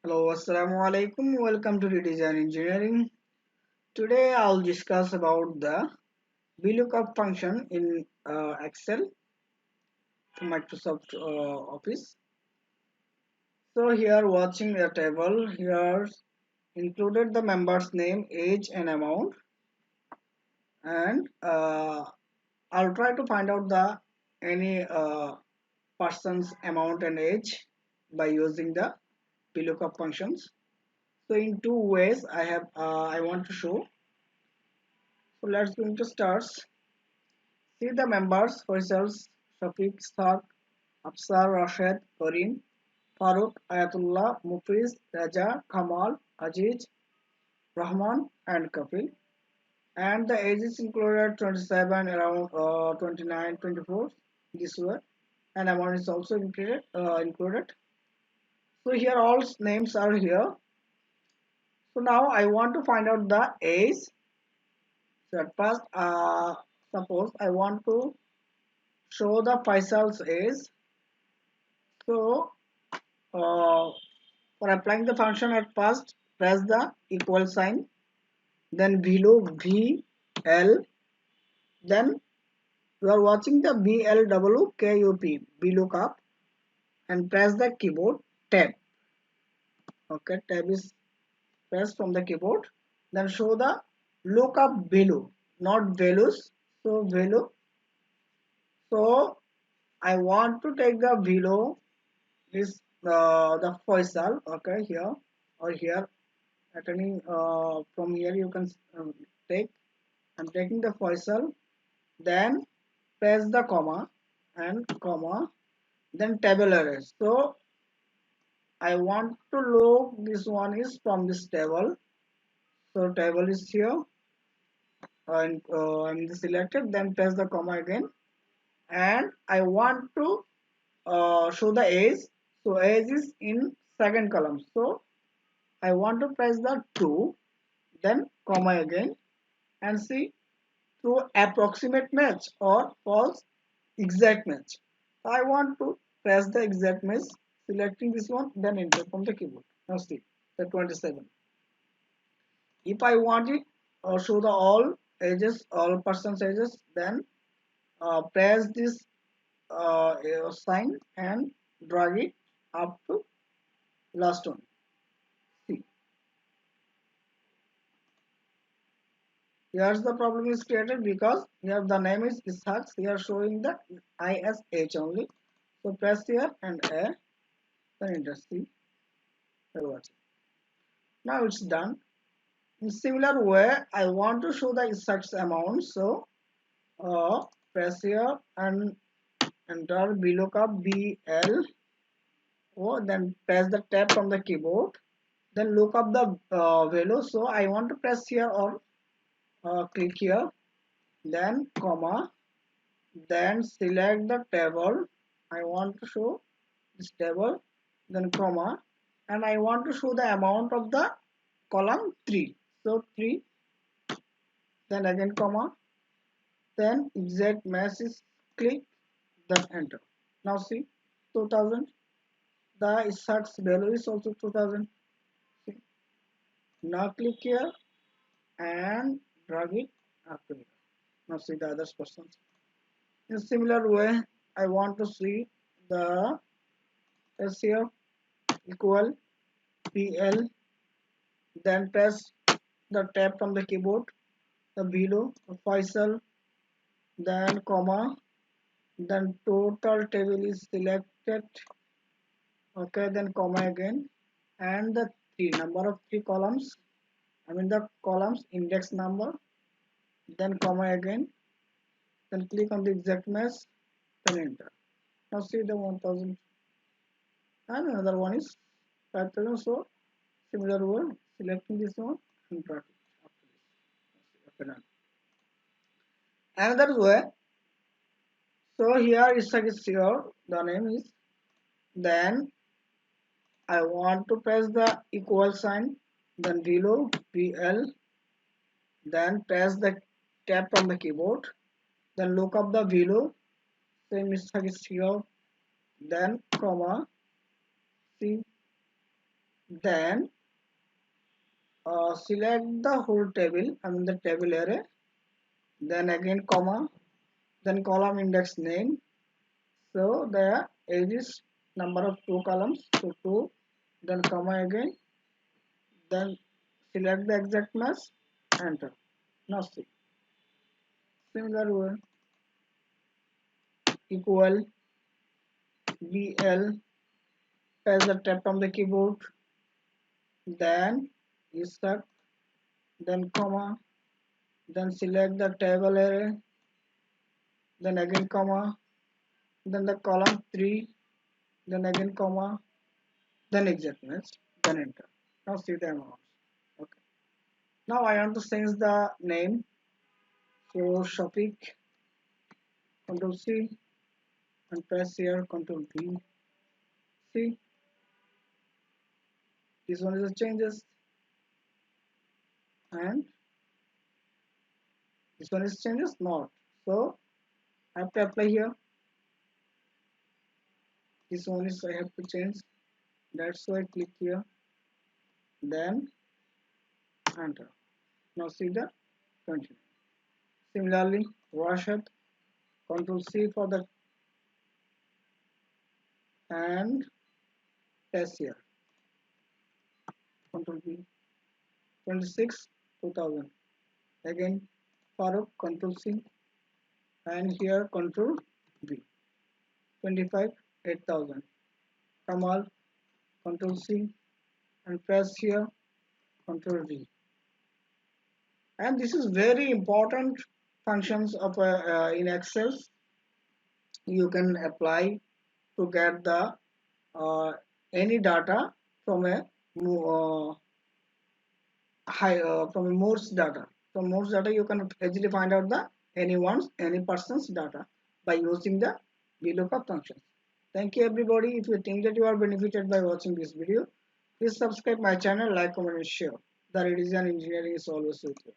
Hello, Assalamu alaikum. Welcome to Redesign Engineering. Today I'll discuss about the VLOOKUP function in Excel to Microsoft Office. So here watching the table, here included the member's name, age and amount, and I'll try to find out the any person's amount and age by using the VLOOKUP functions. So in two ways I want to show. So let's going to start. See the members: Faisal, Shafiq, Sark, Afsar, Rashid, Karim, Farooq, Ayatullah, Mufiz, Raja, Kamal, Aziz, Rahman, and Kafil. And the ages included 27, around 29, 24. This way, and amount is also included. So here all names are here. So now I want to find out the age. So at first, suppose I want to show the Faisal's age. So for applying the function, at first press the equal sign, then below VL, then you are watching the VLOOKUP VLOOKUP, and press the keyboard tab. Okay, tab is pressed from the keyboard. Then show the lookup below, not values. So value. So I want to take the below is the Faisal. Okay, here or here at any from here you can take. I'm taking the Faisal, then press the comma and comma, then table array. So I want to look this one is from this table. So table is here and I'm selected, then press the comma again, and I want to show the age. So age is in second column. So I want to press the 2, then comma again, and see through approximate match or false exact match. I want to press the exact match, selecting this one, then enter from the keyboard. Now see the 27. If I want it or show the all ages, all persons ages, then press this sign and drag it up to last one. See, here's the problem is created because here the name is Ishaq. Here showing the ISH only. So press here and A, then enter. See, now it's done. In similar way, I want to show the Ishaq's amount. So press here and enter VLOOKUP BL. Oh, then press the tab from the keyboard. Then look up the value. So I want to press here or click here, then comma, then select the table. I want to show this table, then comma, and I want to show the amount of the column 3. So 3, then again comma, then exact match is click, then enter. Now see 2000. The search value is also 2000. See. Now click here and drag it up to here. Now see the other persons. In similar way, I want to see the S here equal PL, then press the tab from the keyboard, the below Faisal, then comma, then total table is selected. Okay, then comma again, and the three number of 3 columns. I mean the columns index number, then comma again, then click on the exact match, then enter. Now see the 1000, and another one is 5000. So similar one, selecting this one and drag it after this. Okay, done. Another way, so here is here, the name is, then I want to press the equal sign, then below PL, then press the tab from the keyboard, then look up the below, same mistake is here, then comma, see, then select the whole table, I mean the table array, then again comma, then column index name. So the age is number of 2 columns, so 2, then comma again, then select the exact match, enter. Now see, similar way, equal BL, press the tab on the keyboard, then insert, then comma, then select the table array, then again comma, then the column 3, then again comma, then exact match, then enter. Now see the amounts. Okay. Now I want to change the name. So Shafiq, Control C, and press here Control V. See, this one is the changes, and this one is changes not. So I have to apply here. This one is I have to change. That's why I click here. Then enter. Now see the continue. Similarly, Rashad, Control C for the and press here. Control V. 26 2000. Again Farooq, Control C, and here Control V. 25 8000. Kamal, Control C, and press here Control V. And this is very important functions of in Excel. You can apply to get the any data from a high from a Moore's data. From Moore's data, you can easily find out the any person's data by using the VLOOKUP functions. Thank you everybody. If you think that you are benefited by watching this video, please subscribe my channel, like, comment, and share. The Redesign Engineering is always with you.